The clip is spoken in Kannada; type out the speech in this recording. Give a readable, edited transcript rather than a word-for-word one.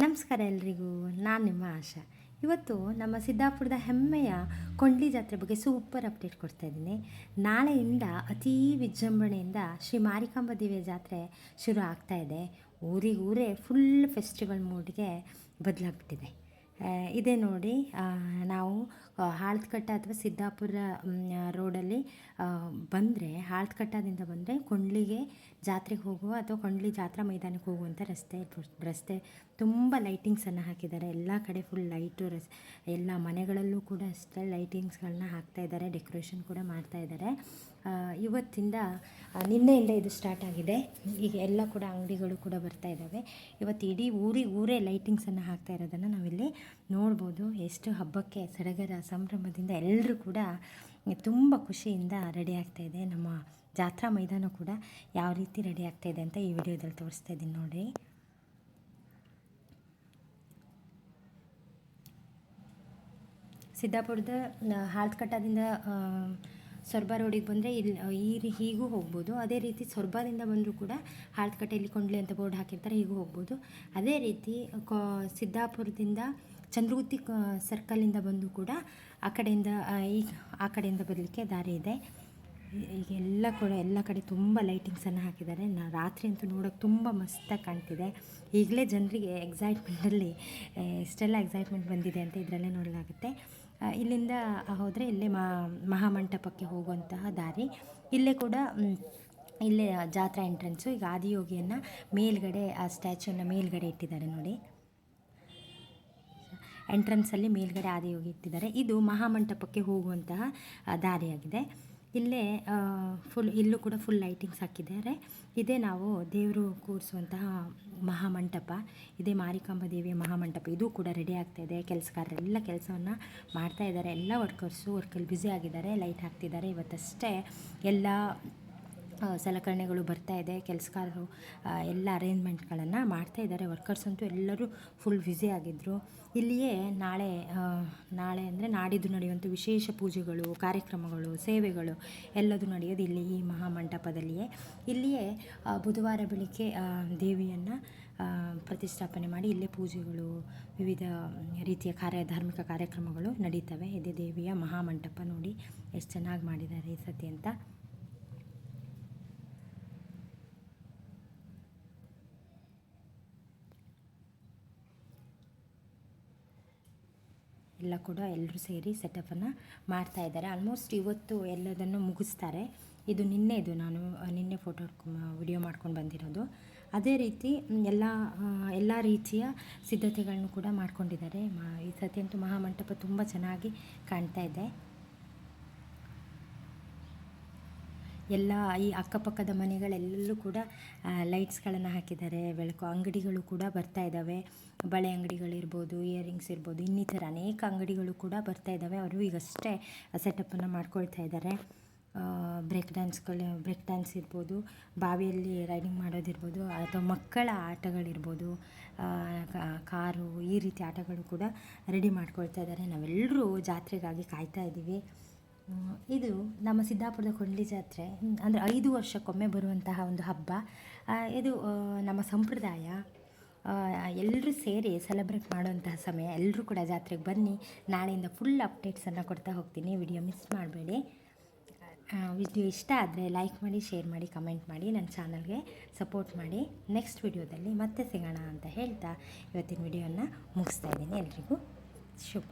ನಮಸ್ಕಾರ ಎಲ್ರಿಗೂ. ನಾನು ನಿಮ್ಮ ಆಶಾ. ಇವತ್ತು ನಮ್ಮ ಸಿದ್ದಾಪುರದ ಹೆಮ್ಮೆಯ ಕೊಂಡ್ಲಿ ಜಾತ್ರೆ ಬಗ್ಗೆ ಸೂಪರ್ ಅಪ್ಡೇಟ್ ಕೊಡ್ತಾ ಇದ್ದೀನಿ. ನಾಳೆಯಿಂದ ಅತೀ ವಿಜೃಂಭಣೆಯಿಂದ ಶ್ರೀ ಮಾರಿಕಾಂಬಾ ದೇವಿಯ ಜಾತ್ರೆ ಶುರು ಆಗ್ತಾ ಇದೆ. ಊರಿಗೂರೇ ಫುಲ್ ಫೆಸ್ಟಿವಲ್ ಮೂಡ್ಗೆ ಬದಲಾಗ್ಬಿಟ್ಟಿದೆ. ಇದೇ ನೋಡಿ, ನಾವು ಹಾಳ್ತಕಟ್ಟ ಅಥವಾ ಸಿದ್ದಾಪುರ ರೋಡಲ್ಲಿ ಬಂದರೆ, ಹಾಳ್ತಕಟ್ಟದಿಂದ ಬಂದರೆ ಕೊಂಡ್ಲಿಗೆ ಜಾತ್ರೆಗೆ ಹೋಗುವ ಅಥವಾ ಕೊಂಡ್ಲಿ ಜಾತ್ರಾ ಮೈದಾನಕ್ಕೆ ಹೋಗುವಂಥ ರಸ್ತೆ ತುಂಬ ಲೈಟಿಂಗ್ಸನ್ನು ಹಾಕಿದ್ದಾರೆ. ಎಲ್ಲ ಕಡೆ ಫುಲ್ ಲೈಟು, ಎಲ್ಲ ಮನೆಗಳಲ್ಲೂ ಕೂಡ ಅಷ್ಟೇ ಲೈಟಿಂಗ್ಸ್ಗಳನ್ನ ಹಾಕ್ತಾಯಿದ್ದಾರೆ, ಡೆಕೋರೇಷನ್ ಕೂಡ ಮಾಡ್ತಾಯಿದ್ದಾರೆ. ಇವತ್ತಿಂದ ನಿನ್ನೆಯಿಂದ ಇದು ಸ್ಟಾರ್ಟ್ ಆಗಿದೆ. ಈಗ ಎಲ್ಲ ಕೂಡ ಅಂಗಡಿಗಳು ಕೂಡ ಬರ್ತಾ ಇದ್ದಾವೆ. ಇವತ್ತು ಇಡೀ ಊರೇ ಲೈಟಿಂಗ್ಸನ್ನು ಹಾಕ್ತಾ ಇರೋದನ್ನು ನಾವಿಲ್ಲಿ ನೋಡ್ಬೋದು. ಎಷ್ಟು ಹಬ್ಬಕ್ಕೆ ಸಡಗರ ಸಂಭ್ರಮದಿಂದ ಎಲ್ಲರೂ ಕೂಡ ತುಂಬ ಖುಷಿಯಿಂದ ರೆಡಿ ಆಗ್ತಾಯಿದೆ. ನಮ್ಮ ಜಾತ್ರಾ ಮೈದಾನ ಕೂಡ ಯಾವ ರೀತಿ ರೆಡಿ ಆಗ್ತಾಯಿದೆ ಅಂತ ಈ ವಿಡಿಯೋದಲ್ಲಿ ತೋರಿಸ್ತಾ ಇದ್ದೀನಿ ನೋಡಿ. ಸಿದ್ದಾಪುರದ ಹಾಳ್ತಕಟ್ಟದಿಂದ ಸೊರಬ ರೋಡಿಗೆ ಬಂದರೆ ಇಲ್ಲಿ ಹೀಗೂ ಹೋಗ್ಬೋದು. ಅದೇ ರೀತಿ ಸೊರಬದಿಂದ ಬಂದರೂ ಕೂಡ ಹಾಳ್ತಕಟ್ಟೆಯಲ್ಲಿ ಕೊಂಡ್ಲಿ ಅಂತ ಬೋರ್ಡ್ ಹಾಕಿರ್ತಾರೆ, ಹೀಗೂ ಹೋಗ್ಬೋದು. ಅದೇ ರೀತಿ ಸಿದ್ದಾಪುರದಿಂದ ಚಂದ್ರಗುತ್ತಿ ಸರ್ಕಲಿಂದ ಬಂದು ಕೂಡ ಆ ಕಡೆಯಿಂದ ಬರಲಿಕ್ಕೆ ದಾರಿ ಇದೆ. ಈಗ ಎಲ್ಲ ಕಡೆ ತುಂಬ ಲೈಟಿಂಗ್ಸನ್ನು ಹಾಕಿದ್ದಾರೆ. ರಾತ್ರಿ ಅಂತೂ ನೋಡೋಕೆ ತುಂಬ ಮಸ್ತಾಗಿ ಕಾಣ್ತಿದೆ. ಈಗಲೇ ಜನರಿಗೆ ಎಕ್ಸೈಟ್ಮೆಂಟಲ್ಲಿ ಇಷ್ಟೆಲ್ಲ ಎಕ್ಸೈಟ್ಮೆಂಟ್ ಬಂದಿದೆ ಅಂತ ಇದರಲ್ಲೇ ನೋಡಲಾಗುತ್ತೆ. ಇಲ್ಲಿಂದ ಹೋದರೆ ಇಲ್ಲೇ ಮಹಾಮಂಟಪಕ್ಕೆ ಹೋಗುವಂತಹ ದಾರಿ. ಇಲ್ಲೇ ಕೂಡ ಇಲ್ಲೇ ಜಾತ್ರಾ ಎಂಟ್ರೆನ್ಸು. ಈಗ ಆದಿಯೋಗಿಯನ್ನು ಮೇಲ್ಗಡೆ, ಆ ಸ್ಟ್ಯಾಚ್ಯೂನ ಮೇಲ್ಗಡೆ ಇಟ್ಟಿದ್ದಾರೆ ನೋಡಿ. ಎಂಟ್ರೆನ್ಸಲ್ಲಿ ಮೇಲ್ಗಡೆ ಆದಿಯೋಗಿ ಇಟ್ಟಿದ್ದಾರೆ. ಇದು ಮಹಾಮಂಟಪಕ್ಕೆ ಹೋಗುವಂತಹ ದಾರಿಯಾಗಿದೆ. ಇಲ್ಲೇ ಇಲ್ಲೂ ಕೂಡ ಫುಲ್ ಲೈಟಿಂಗ್ಸ್ ಹಾಕಿದ್ದಾರೆ. ಇದೇ ನಾವು ದೇವರು ಕೂರಿಸುವಂತಹ ಮಹಾಮಂಟಪ. ಇದೇ ಮಾರಿಕಾಂಬಾ ದೇವಿಯ ಮಹಾಮಂಟಪ. ಇದು ಕೂಡ ರೆಡಿ ಆಗ್ತಾಯಿದೆ. ಕೆಲಸಗಾರರೆಲ್ಲ ಕೆಲಸವನ್ನು ಮಾಡ್ತಾ ಇದ್ದಾರೆ. ಎಲ್ಲ ವರ್ಕಲ್ಲಿ ಬ್ಯುಸಿ ಆಗಿದ್ದಾರೆ. ಲೈಟ್ ಹಾಕ್ತಿದ್ದಾರೆ. ಇವತ್ತಷ್ಟೇ ಎಲ್ಲ ಸಲಕರಣೆಗಳು ಬರ್ತಾ ಇದೆ. ಕೆಲಸಗಾರರು ಎಲ್ಲ ಅರೇಂಜ್ಮೆಂಟ್ಗಳನ್ನು ಮಾಡ್ತಾಯಿದ್ದಾರೆ. ವರ್ಕರ್ಸ್ ಅಂತೂ ಎಲ್ಲರೂ ಫುಲ್ ಬ್ಯುಸಿ ಆಗಿದ್ದರು. ಇಲ್ಲಿಯೇ ನಾಳೆ ಅಂದರೆ ನಾಡಿದ್ದು ನಡೆಯುವಂಥ ವಿಶೇಷ ಪೂಜೆಗಳು, ಕಾರ್ಯಕ್ರಮಗಳು, ಸೇವೆಗಳು ಎಲ್ಲದೂ ನಡೆಯೋದು ಇಲ್ಲಿ ಈ ಮಹಾಮಂಟಪದಲ್ಲಿಯೇ. ಇಲ್ಲಿಯೇ ಬುಧವಾರ ಬೆಳಿಗ್ಗೆ ದೇವಿಯನ್ನು ಪ್ರತಿಷ್ಠಾಪನೆ ಮಾಡಿ ಇಲ್ಲೇ ಪೂಜೆಗಳು, ವಿವಿಧ ರೀತಿಯ ಧಾರ್ಮಿಕ ಕಾರ್ಯಕ್ರಮಗಳು ನಡೀತವೆ. ಇದೇ ದೇವಿಯ ಮಹಾಮಂಟಪ. ನೋಡಿ ಎಷ್ಟು ಚೆನ್ನಾಗಿ ಮಾಡಿದ್ದಾರೆ ಈ ಸತಿ ಅಂತ. ಎಲ್ಲ ಕೂಡ ಎಲ್ಲರೂ ಸೇರಿ ಸೆಟಪ್ಪನ್ನು ಮಾಡ್ತಾಯಿದ್ದಾರೆ. ಆಲ್ಮೋಸ್ಟ್ ಇವತ್ತು ಎಲ್ಲದನ್ನು ಮುಗಿಸ್ತಾರೆ. ಇದು ನಾನು ನಿನ್ನೆ ವಿಡಿಯೋ ಮಾಡ್ಕೊಂಡು ಬಂದಿರೋದು. ಅದೇ ರೀತಿ ಎಲ್ಲ ರೀತಿಯ ಸಿದ್ಧತೆಗಳನ್ನು ಕೂಡ ಮಾಡ್ಕೊಂಡಿದ್ದಾರೆ. ಈ ಸತಿ ಅಂತೂ ಮಹಾಮಂಟಪ ತುಂಬ ಚೆನ್ನಾಗಿ ಕಾಣ್ತಾ ಇದೆ. ಎಲ್ಲ ಈ ಅಕ್ಕಪಕ್ಕದ ಮನೆಗಳೆಲ್ಲೂ ಕೂಡ ಲೈಟ್ಸ್ಗಳನ್ನು ಹಾಕಿದ್ದಾರೆ. ಬೆಳಕು ಅಂಗಡಿಗಳು ಕೂಡ ಬರ್ತಾ ಇದ್ದಾವೆ. ಬಳೆ ಅಂಗಡಿಗಳಿರ್ಬೋದು, ಇಯರಿಂಗ್ಸ್ ಇರ್ಬೋದು, ಇನ್ನಿತರ ಅನೇಕ ಅಂಗಡಿಗಳು ಕೂಡ ಬರ್ತಾ ಇದ್ದಾವೆ. ಅವರು ಈಗಷ್ಟೇ ಸೆಟಪ್ಪನ್ನು ಮಾಡ್ಕೊಳ್ತಾ ಇದ್ದಾರೆ. ಬ್ರೇಕ್ ಡ್ಯಾನ್ಸ್ ಇರ್ಬೋದು, ಬಾವಿಯಲ್ಲಿ ರೈಡಿಂಗ್ ಮಾಡೋದಿರ್ಬೋದು, ಅಥವಾ ಮಕ್ಕಳ ಆಟಗಳಿರ್ಬೋದು, ಕಾರು, ಈ ರೀತಿ ಆಟಗಳು ಕೂಡ ರೆಡಿ ಮಾಡ್ಕೊಳ್ತಾ ಇದ್ದಾರೆ. ನಾವೆಲ್ಲರೂ ಜಾತ್ರೆಗಾಗಿ ಕಾಯ್ತಾ ಇದ್ದೀವಿ. ಇದು ನಮ್ಮ ಸಿದ್ದಾಪುರದ ಕೊಂಡ್ಲಿ ಜಾತ್ರೆ ಅಂದರೆ 5 ವರ್ಷಕ್ಕೊಮ್ಮೆ ಬರುವಂತಹ ಒಂದು ಹಬ್ಬ. ಇದು ನಮ್ಮ ಸಂಪ್ರದಾಯ. ಎಲ್ಲರೂ ಸೇರಿ ಸೆಲೆಬ್ರೇಟ್ ಮಾಡುವಂತಹ ಸಮಯ. ಎಲ್ಲರೂ ಕೂಡ ಜಾತ್ರೆಗೆ ಬನ್ನಿ. ನಾಳೆಯಿಂದ ಫುಲ್ ಅಪ್ಡೇಟ್ಸನ್ನು ಕೊಡ್ತಾ ಹೋಗ್ತೀನಿ. ವಿಡಿಯೋ ಮಿಸ್ ಮಾಡಬೇಡಿ. ವಿಡಿಯೋ ಇಷ್ಟ ಆದರೆ ಲೈಕ್ ಮಾಡಿ, ಶೇರ್ ಮಾಡಿ, ಕಮೆಂಟ್ ಮಾಡಿ, ನನ್ನ ಚಾನಲ್ಗೆ ಸಪೋರ್ಟ್ ಮಾಡಿ. ನೆಕ್ಸ್ಟ್ ವಿಡಿಯೋದಲ್ಲಿ ಮತ್ತೆ ಸಿಗೋಣ ಅಂತ ಹೇಳ್ತಾ ಇವತ್ತಿನ ವಿಡಿಯೋನ ಮುಗಿಸ್ತಾ ಇದ್ದೀನಿ. ಎಲ್ರಿಗೂ ಶುಭ.